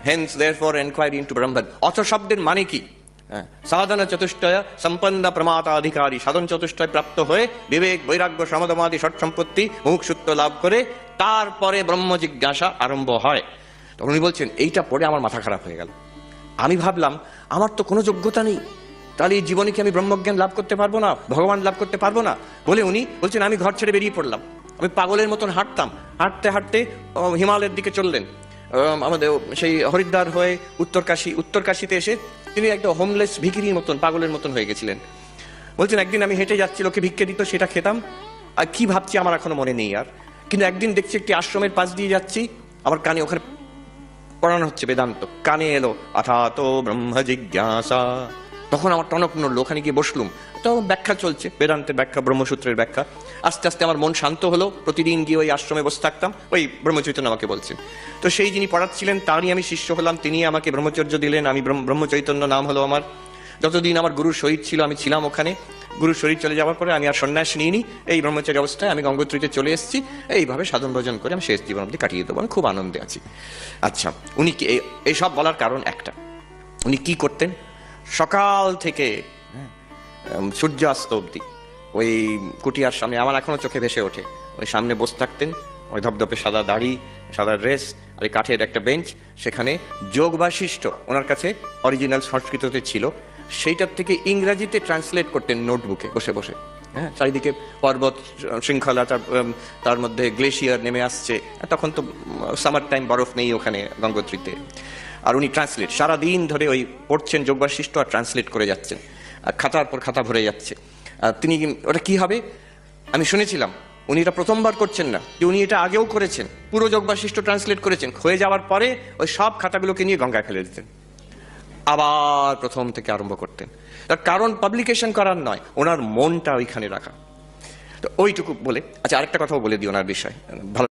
Haynes therefore enquiry into ব্রহ্মণ। অথ শব্দের মানে কি? সাধন চতুষ্টয় সম্পন্ন প্রমাতাধিকারী, সাধন চতুষ্টয় প্রাপ্ত হয়ে বিবেক বৈরাগ্য সমদমাদি ষট সম্পত্তি মুমুক্ষুত্ব লাভ করে তারপরে ব্রহ্ম জিজ্ঞাসা আরম্ভ হয়। তখন উনি বলছেন, এইটা পড়ে আমার মাথা খারাপ হয়ে গেল। আমি ভাবলাম আমার তো কোনো যোগ্যতা নেই, তাহলে এই জীবনে কি আমি ব্রহ্মজ্ঞান লাভ করতে পারবো না, ভগবান লাভ করতে পারবো না? বলে উনি বলছেন, আমি ঘর ছেড়ে বেরিয়ে পড়লাম। আমি পাগলের মতন হাঁটতাম, হাঁটতে হাঁটতে হিমালয়ের দিকে চললেন। আমাদের সেই হরিদ্বার হয়ে উত্তরকাশীতে এসে তিনি একদম হোমলেস ভিখিরির মতন পাগলের মতন হয়ে গেছিলেন। বলছেন, একদিন আমি হেঁটে যাচ্ছি, লোকে ভিক্ষে দিত, সেটা খেতাম। আর কি ভাবছি আমার এখনো মনে নেই আর। কিন্তু একদিন দেখছি একটি আশ্রমের পাশ দিয়ে যাচ্ছি, আমার কানে ওখানে পড়ানো হচ্ছে বেদান্ত, কানে এলো অথাত ব্রহ্ম জিজ্ঞাসা। তখন আমার টনক নড়লো, ওখানে গিয়ে বসলুম। তো ব্যাখ্যা চলছে, বেদান্তের ব্যাখ্যা, ব্রহ্মসূত্রের ব্যাখ্যা। আস্তে আস্তে আমার মন শান্ত হলো। প্রতিদিন গিয়ে ওই আশ্রমে বসে থাকতাম, ওই ব্রহ্মচৈতন্য আমাকে বলছেন। তো সেই যিনি পড়াচ্ছিলেন তারই আমি শিষ্য হলাম, তিনি আমাকে ব্রহ্মচর্য দিলেন। আমি ব্রহ্মচৈতন্য নাম হলো আমার। যতদিন আমার গুরুর শরীর ছিল আমি ছিলাম ওখানে। গুরুর শরীর চলে যাওয়ার পরে আমি আর সন্ন্যাস নিইনি, এই ব্রহ্মচারী অবস্থায় আমি গঙ্গোত্রীতে চলে এসেছি। এইভাবে সাধন ভজন করে আমি শেষ জীবন অবধি কাটিয়ে দেবো, আমি খুব আনন্দে আছি। আচ্ছা, উনি কি এইসব বলার কারণ একটা, উনি কি করতেন? সকাল থেকে সূর্যাস্ত অবধি ওই কুটিয়ার সামনে, আমার এখনো চোখে ভেসে ওঠে, ওই সামনে বসে থাকতেন। ওই ধপধপে সাদা দাড়ি, সাদা ড্রেস, আর এই কাঠের একটা বেঞ্চ, সেখানে যোগ বাশিষ্ঠ ওনার কাছে অরিজিনাল সংস্কৃততে ছিল, সেইটার থেকে ইংরাজিতে ট্রান্সলেট করতেন নোটবুকে বসে বসে। চারিদিকে পর্বত শৃঙ্খলা, তার মধ্যে গ্লেশিয়ার নেমে আসছে। তখন তো সামার টাইম, বরফ নেই ওখানে গঙ্গোত্রীতে। আর উনি ট্রান্সলেট সারাদিন ধরে ওই পড়ছেন যোগ বাশিষ্ঠ, আর ট্রান্সলেট করে যাচ্ছেন। খাতার পর খাতা ভরে যাচ্ছে। তিনি ওটা কি হবে আমি শুনেছিলাম, উনি এটা প্রথমবার করছেন না, যে উনি এটা আগেও করেছেন, পুরো যোগ বাশিষ্ঠ ট্রান্সলেট করেছেন। হয়ে যাওয়ার পরে ওই সব খাতাগুলোকে নিয়ে গঙ্গায় ফেলে দিতেন, আবার প্রথম থেকে আরম্ভ করতেন। তার কারণ পাবলিকেশন করার নয়, ওনার মনটা ওইখানে রাখা। তো ওইটুকু বলে, আচ্ছা আরেকটা কথাও বলে দিই ওনার বিষয়, ভালো